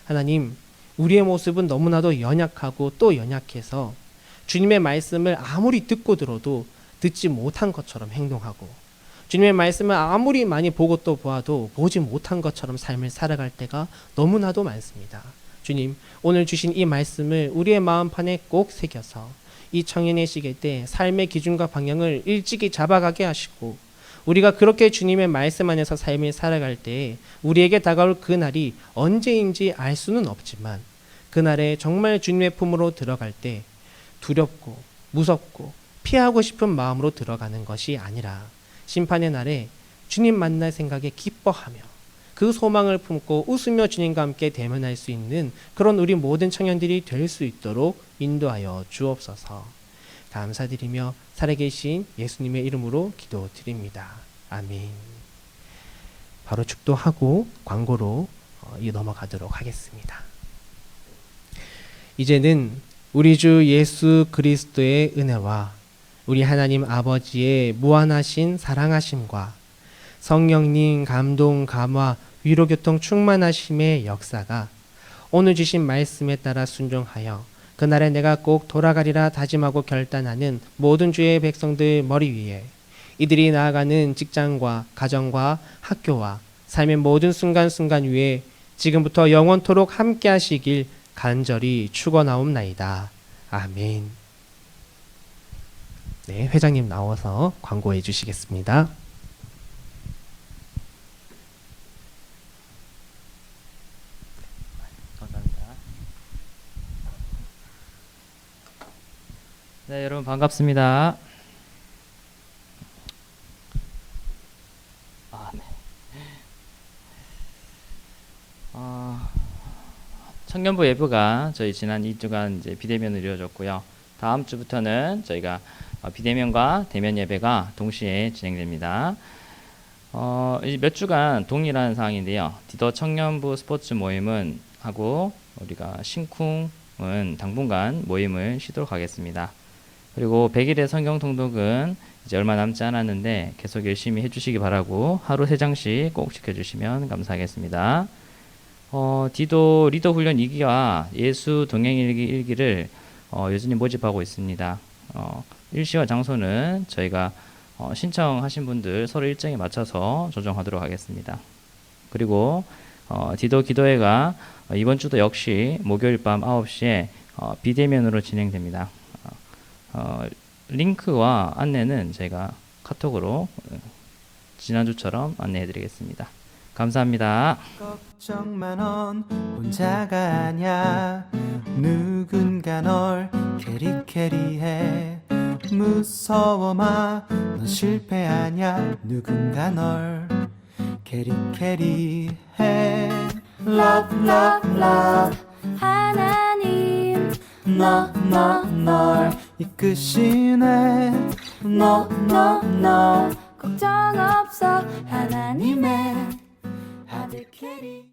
하나님, 우리의 모습은 너무나도 연약하고 또 연약해서 주님의 말씀을 아무리 듣고 들어도 듣지 못한 것처럼 행동하고, 주님의 말씀을 아무리 많이 보고 또 보아도 보지 못한 것처럼 삶을 살아갈 때가 너무나도 많습니다. 주님, 오늘 주신 이 말씀을 우리의 마음판에 꼭 새겨서 이 청년의 시기 때 삶의 기준과 방향을 일찍이 잡아가게 하시고, 우리가 그렇게 주님의 말씀 안에서 삶을 살아갈 때 우리에게 다가올 그날이 언제인지 알 수는 없지만, 그날에 정말 주님의 품으로 들어갈 때 두렵고 무섭고 피하고 싶은 마음으로 들어가는 것이 아니라 심판의 날에 주님 만날 생각에 기뻐하며 그 소망을 품고 웃으며 주님과 함께 대면할 수 있는 그런 우리 모든 청년들이 될 수 있도록 인도하여 주옵소서. 감사드리며 살아계신 예수님의 이름으로 기도드립니다. 아멘. 바로 축도하고 광고로 넘어가도록 하겠습니다. 이제는 우리 주 예수 그리스도의 은혜와 우리 하나님 아버지의 무한하신 사랑하심과 성령님 감동 감화 위로 교통 충만하심의 역사가 오늘 주신 말씀에 따라 순종하여 그날에 내가 꼭 돌아가리라 다짐하고 결단하는 모든 주의 백성들 머리 위에, 이들이 나아가는 직장과 가정과 학교와 삶의 모든 순간순간 위에 지금부터 영원토록 함께 하시길 간절히 축원하옵나이다. 아멘. 네, 회장님 나와서 광고해 주시겠습니다. 감사합니다. 네, 여러분 반갑습니다. 네. 청년부 예부가 저희 지난 2주간 이제 비대면으로 이루어졌고요. 다음 주부터는 저희가 비대면과 대면 예배가 동시에 진행됩니다. 이제 몇 주간 동일한 상황인데요. 디더 청년부 스포츠 모임은 하고 우리가 신쿵은 당분간 모임을 쉬도록 하겠습니다. 그리고 100일의 성경 통독은 이제 얼마 남지 않았는데 계속 열심히 해주시기 바라고 하루 3장씩 꼭 지켜주시면 감사하겠습니다. 디도 리더 훈련 2기와 예수 동행 일기 1기를 여전히 모집하고 있습니다. 일시와 장소는 저희가 신청하신 분들 서로 일정에 맞춰서 조정하도록 하겠습니다. 그리고 디도 기도회가 이번 주도 역시 목요일 밤 9시에 비대면으로 진행됩니다. 링크와 안내는 저희가 카톡으로 지난주처럼 안내해 드리겠습니다. 감사합니다. 걱정만 넌 혼자가 아냐. 누군가 널 캐리캐리해. 무서워 마, 넌 실패하냐. 누군가 널 캐리캐리해. Love, love, love. 하나님 널 이끄시네. No, no, no. 걱정 없어. 하나님의 아들 캐리.